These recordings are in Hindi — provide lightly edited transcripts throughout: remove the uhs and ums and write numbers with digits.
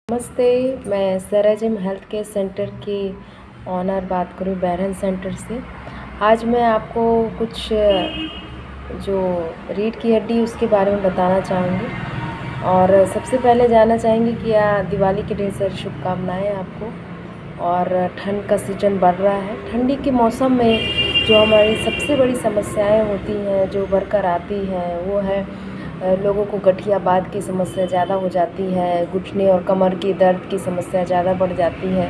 नमस्ते। मैं सराजिम हेल्थ केयर सेंटर की ऑनर बात करूँ बैरन सेंटर से। आज मैं आपको कुछ जो रीढ़ की हड्डी उसके बारे में बताना चाहूँगी। और सबसे पहले जानना चाहेंगे कि दिवाली की ढेर सारी शुभकामनाएँ आपको। और ठंड का सीजन बढ़ रहा है। ठंडी के मौसम में जो हमारी सबसे बड़ी समस्याएं होती हैं जो उभर कर आती हैं वो है लोगों को गठियाबाद की समस्या ज़्यादा हो जाती है, घुटने और कमर की दर्द की समस्या ज़्यादा बढ़ जाती है,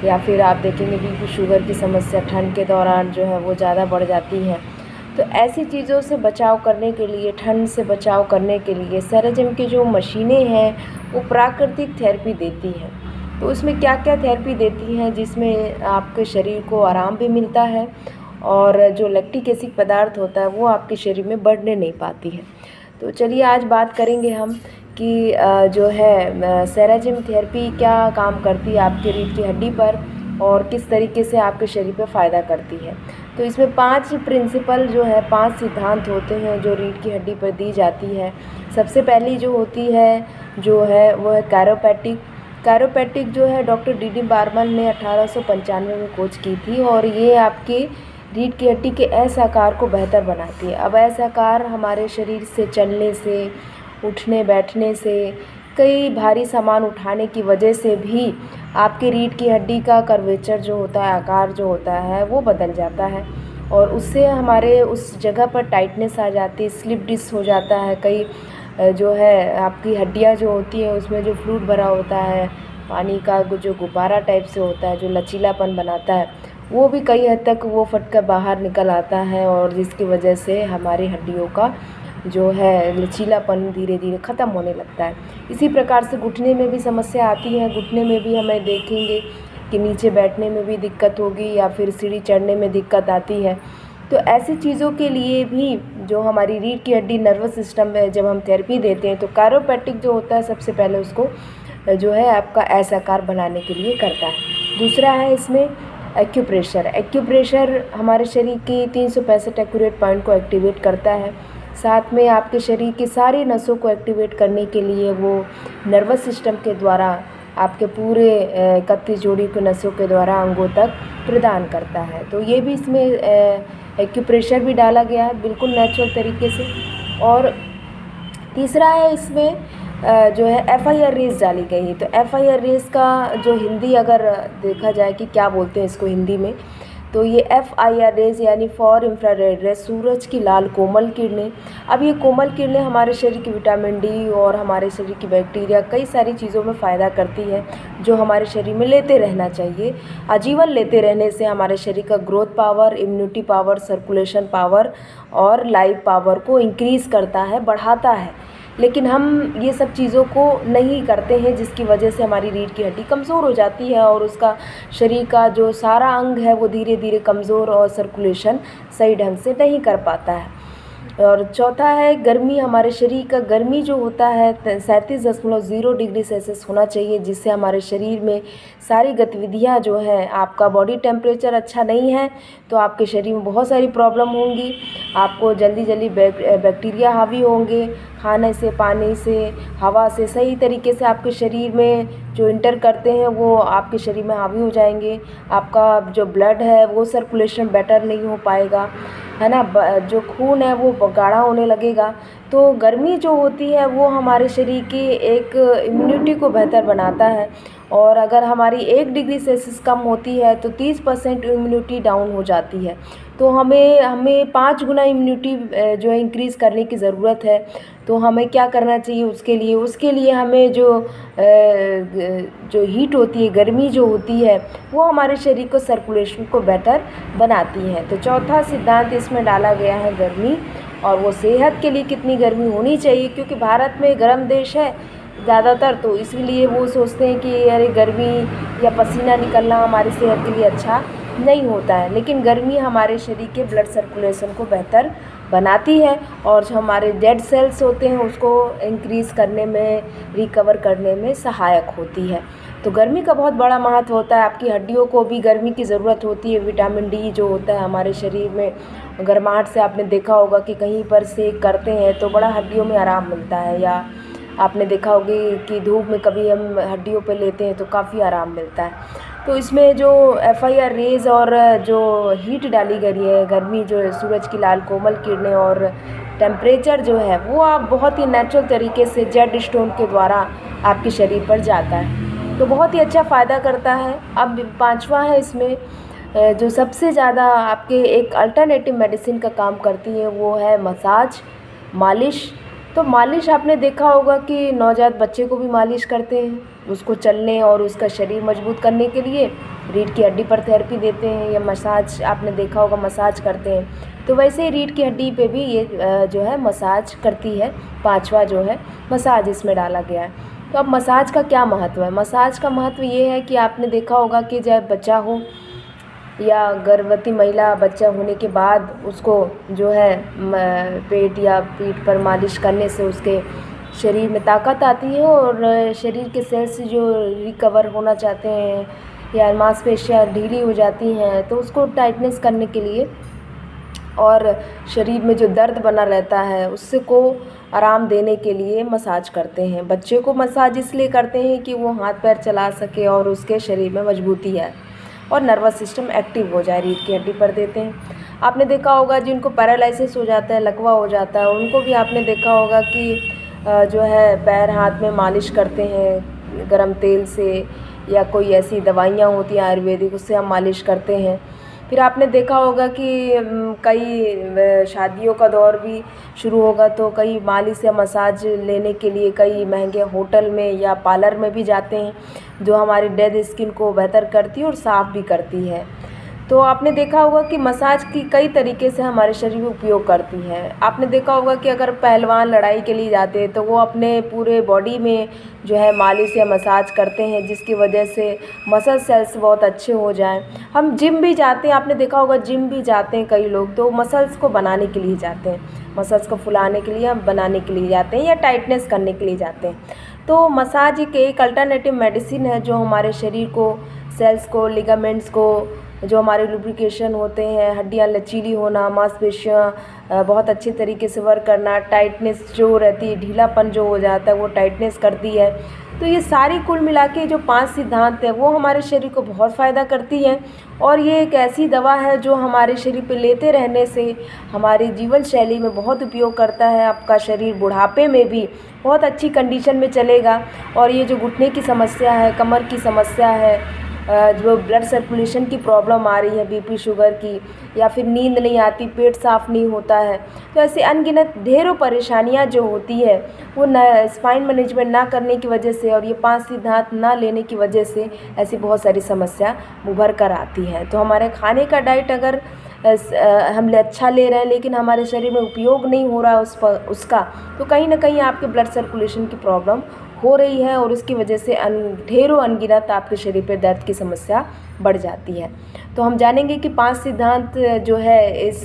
या फिर आप देखेंगे बीपी शुगर की समस्या ठंड के दौरान जो है वो ज़्यादा बढ़ जाती है। तो ऐसी चीज़ों से बचाव करने के लिए, ठंड से बचाव करने के लिए सराजिम की जो मशीनें हैं वो प्राकृतिक थेरेपी देती हैं। तो उसमें क्या क्या थेरेपी देती हैं जिसमें आपके शरीर को आराम भी मिलता है और जो लैक्टिक एसिड पदार्थ होता है वो आपके शरीर में बढ़ने नहीं पाती है। तो चलिए आज बात करेंगे हम कि जो है सराजिम थेरेपी क्या काम करती है आपके रीढ़ की हड्डी पर और किस तरीके से आपके शरीर पर फ़ायदा करती है। तो इसमें 5 प्रिंसिपल जो है 5 सिद्धांत होते हैं जो रीढ़ की हड्डी पर दी जाती है। सबसे पहली जो होती है वो है कैरोपैटिक जो है डॉक्टर डी बार्मन ने 1895 में खोज की थी और ये आपके रीढ़ की हड्डी के असाकार को बेहतर बनाती है। अब असाकार हमारे शरीर से चलने से, उठने बैठने से, कई भारी सामान उठाने की वजह से भी आपके रीढ़ की हड्डी का कर्वेचर जो होता है, आकार जो होता है वो बदल जाता है और उससे हमारे उस जगह पर टाइटनेस आ जाती है, स्लिप डिस्क हो जाता है। कई जो है आपकी हड्डियाँ जो होती हैं उसमें जो फ्लूइड भरा होता है, पानी का जो गुब्बारा टाइप से होता है जो लचीलापन बनाता है, वो भी कई हद तक वो फट कर बाहर निकल आता है और जिसकी वजह से हमारी हड्डियों का जो है लचीलापन धीरे धीरे ख़त्म होने लगता है। इसी प्रकार से घुटने में भी समस्या आती है। घुटने में भी हमें देखेंगे कि नीचे बैठने में भी दिक्कत होगी या फिर सीढ़ी चढ़ने में दिक्कत आती है। तो ऐसी चीज़ों के लिए भी जो हमारी रीढ़ की हड्डी नर्वस सिस्टम में जब हम थेरेपी देते हैं तो कैरोपैटिक जो होता है सबसे पहले उसको जो है आपका असाकार बनाने के लिए करता है। दूसरा है इसमें एक्यूप्रेशर हमारे शरीर की 365 एक्यूरेट पॉइंट को एक्टिवेट करता है। साथ में आपके शरीर की सारी नसों को एक्टिवेट करने के लिए वो नर्वस सिस्टम के द्वारा आपके पूरे 31 जोड़ी के नसों के द्वारा अंगों तक प्रदान करता है। तो ये भी इसमें एक्यूप्रेशर भी डाला गया है बिल्कुल नेचुरल तरीके से। और तीसरा है इसमें जो है FIR रेस डाली गई है। तो FIR रेस का जो हिंदी अगर देखा जाए कि क्या बोलते हैं इसको हिंदी में, तो ये FIR रेस यानी फॉर इंफ्रारेड रेस, सूरज की लाल कोमल किरणें। अब ये कोमल किरणें हमारे शरीर की विटामिन डी और हमारे शरीर की बैक्टीरिया कई सारी चीज़ों में फ़ायदा करती है जो हमारे शरीर में लेते रहना चाहिए। आजीवन लेते रहने से हमारे शरीर का growth power, immunity power, circulation power और लाइफ पावर को इंक्रीज़ करता है, बढ़ाता है। लेकिन हम ये सब चीज़ों को नहीं करते हैं जिसकी वजह से हमारी रीढ़ की हड्डी कमज़ोर हो जाती है और उसका शरीर का जो सारा अंग है वो धीरे धीरे कमज़ोर और सर्कुलेशन सही ढंग से नहीं कर पाता है। और चौथा है गर्मी। हमारे शरीर का गर्मी जो होता है 37.0 डिग्री सेल्सियस होना चाहिए, जिससे हमारे शरीर में सारी गतिविधियां जो हैं, आपका बॉडी टेम्परेचर अच्छा नहीं है तो आपके शरीर में बहुत सारी प्रॉब्लम होंगी। आपको जल्दी जल्दी बैक्टीरिया हावी होंगे, खाने से, पानी से, हवा से सही तरीके से आपके शरीर में जो इंटर करते हैं वो आपके शरीर में हावी हो जाएंगे। आपका जो ब्लड है वो सर्कुलेशन बेटर नहीं हो पाएगा, है ना, जो खून है वो गाढ़ा होने लगेगा। तो गर्मी जो होती है वो हमारे शरीर की एक इम्यूनिटी को बेहतर बनाता है और अगर हमारी 1 डिग्री सेल्सियस कम होती है तो 30% इम्यूनिटी डाउन हो जाती है। तो हमें 5 गुना इम्यूनिटी जो है इंक्रीज़ करने की ज़रूरत है। तो हमें क्या करना चाहिए उसके लिए हमें जो हीट होती है, गर्मी जो होती है वो हमारे शरीर को सर्कुलेशन को बेटर बनाती है। तो चौथा सिद्धांत इसमें डाला गया है गर्मी, और वो सेहत के लिए कितनी गर्मी होनी चाहिए, क्योंकि भारत में गर्म देश है ज़्यादातर, तो इसलिए वो सोचते हैं कि अरे गर्मी या पसीना निकलना हमारी सेहत के लिए अच्छा नहीं होता है। लेकिन गर्मी हमारे शरीर के ब्लड सर्कुलेशन को बेहतर बनाती है और जो हमारे डेड सेल्स होते हैं उसको इंक्रीज़ करने में, रिकवर करने में सहायक होती है। तो गर्मी का बहुत बड़ा महत्व होता है। आपकी हड्डियों को भी गर्मी की ज़रूरत होती है। विटामिन डी जो होता है हमारे शरीर में, गर्माहट से आपने देखा होगा कि कहीं पर सेक करते हैं तो बड़ा हड्डियों में आराम मिलता है, या आपने देखा होगी कि धूप में कभी हम हड्डियों पे लेते हैं तो काफ़ी आराम मिलता है। तो इसमें जो FIR रेज़ और जो हीट डाली गई है, गर्मी जो है, सूरज की लाल कोमल किरणें और टेम्परेचर जो है वो आप बहुत ही नेचुरल तरीके से जेड स्टोन के द्वारा आपके शरीर पर जाता है, तो बहुत ही अच्छा फ़ायदा करता है। अब पांचवा है इसमें जो सबसे ज़्यादा आपके एक अल्टरनेटिव मेडिसिन का काम करती है वो है मसाज, मालिश। तो मालिश आपने देखा होगा कि नवजात बच्चे को भी मालिश करते हैं, उसको चलने और उसका शरीर मजबूत करने के लिए रीढ़ की हड्डी पर थेरेपी देते हैं, या मसाज आपने देखा होगा मसाज करते हैं। तो वैसे ही रीढ़ की हड्डी पे भी ये जो है मसाज करती है। पांचवा जो है मसाज इसमें डाला गया है। तो अब मसाज का क्या महत्व है? मसाज का महत्व ये है कि आपने देखा होगा कि जब बच्चा हो या गर्भवती महिला बच्चा होने के बाद उसको जो है पेट या पीठ पर मालिश करने से उसके शरीर में ताकत आती है और शरीर के सेल्स जो रिकवर होना चाहते हैं या मांसपेशियाँ ढीली हो जाती हैं तो उसको टाइटनेस करने के लिए और शरीर में जो दर्द बना रहता है उससे को आराम देने के लिए मसाज करते हैं। बच्चे को मसाज इसलिए करते हैं कि वो हाथ पैर चला सके और उसके शरीर में मजबूती आए और नर्वस सिस्टम एक्टिव हो जाए, रीढ़ की हड्डी पर देते हैं। आपने देखा होगा जिनको पैरालिसिस हो जाता है, लकवा हो जाता है, उनको भी आपने देखा होगा कि जो है पैर हाथ में मालिश करते हैं गरम तेल से, या कोई ऐसी दवाइयाँ होती हैं आयुर्वेदिक उससे हम मालिश करते हैं। फिर आपने देखा होगा कि कई शादियों का दौर भी शुरू होगा तो कई मालिश या मसाज लेने के लिए कई महंगे होटल में या पार्लर में भी जाते हैं, जो हमारी डेड स्किन को बेहतर करती है और साफ़ भी करती है। तो आपने देखा होगा कि मसाज की कई तरीके से हमारे शरीर में उपयोग करती है। आपने देखा होगा कि अगर पहलवान लड़ाई के लिए जाते हैं तो वो अपने पूरे बॉडी में जो है मालिश या मसाज करते हैं, जिसकी वजह से मसल सेल्स बहुत अच्छे हो जाएं। हम जिम भी जाते हैं, आपने देखा होगा जिम भी जाते हैं कई लोग, तो मसल्स को बनाने के लिए जाते हैं, मसल्स को फुलाने के लिए हम बनाने के लिए जाते हैं या टाइटनेस करने के लिए जाते हैं। तो मसाज एक अल्टरनेटिव मेडिसिन है जो हमारे शरीर को, सेल्स को, लिगामेंट्स को, जो हमारे लुब्रिकेशन होते हैं, हड्डियाँ लचीली होना, मांसपेशियाँ बहुत अच्छे तरीके से वर्क करना, टाइटनेस जो रहती है, ढीलापन जो हो जाता है वो टाइटनेस करती है। तो ये सारी कुल मिला के जो 5 सिद्धांत है वो हमारे शरीर को बहुत फ़ायदा करती हैं और ये एक ऐसी दवा है जो हमारे शरीर पे लेते रहने से हमारी जीवन शैली में बहुत उपयोग करता है। आपका शरीर बुढ़ापे में भी बहुत अच्छी कंडीशन में चलेगा और ये जो घुटने की समस्या है, कमर की समस्या है, जो ब्लड सर्कुलेशन की प्रॉब्लम आ रही है, BP शुगर की, या फिर नींद नहीं आती, पेट साफ़ नहीं होता है, तो ऐसे अनगिनत ढेरों परेशानियां जो होती है वो स्पाइन मैनेजमेंट ना करने की वजह से और ये 5 सिद्धांत ना लेने की वजह से ऐसी बहुत सारी समस्या उभर कर आती है। तो हमारे खाने का डाइट अगर हम अच्छा ले रहे हैं लेकिन हमारे शरीर में उपयोग नहीं हो रहा है उसका, तो कहीं ना कहीं आपके ब्लड सर्कुलेशन की प्रॉब्लम हो रही है और उसकी वजह से ढेरों अनगिनत आपके शरीर पे दर्द की समस्या बढ़ जाती है। तो हम जानेंगे कि 5 सिद्धांत जो है इस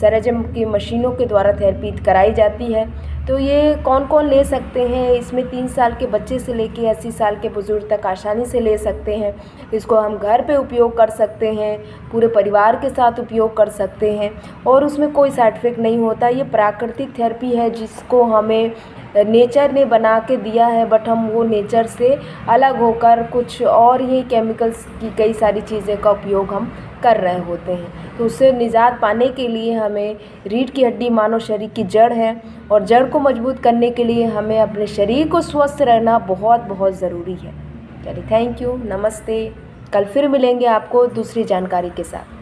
सेरेजम की मशीनों के द्वारा थेरेपी कराई जाती है। तो ये कौन कौन ले सकते हैं? इसमें 3 साल के बच्चे से लेके 80 साल के बुज़ुर्ग तक आसानी से ले सकते हैं। इसको हम घर पे उपयोग कर सकते हैं, पूरे परिवार के साथ उपयोग कर सकते हैं और उसमें कोई साइड इफ़ेक्ट नहीं होता। ये प्राकृतिक थेरेपी है जिसको हमें नेचर ने बना के दिया है, बट हम वो नेचर से अलग होकर कुछ और ही केमिकल्स की कई सारी चीज़ें का उपयोग हम कर रहे होते हैं। तो उससे निजात पाने के लिए हमें, रीढ़ की हड्डी मानव शरीर की जड़ है और जड़ को मजबूत करने के लिए हमें अपने शरीर को स्वस्थ रहना बहुत बहुत ज़रूरी है। चलिए, थैंक यू, नमस्ते। कल फिर मिलेंगे आपको दूसरी जानकारी के साथ।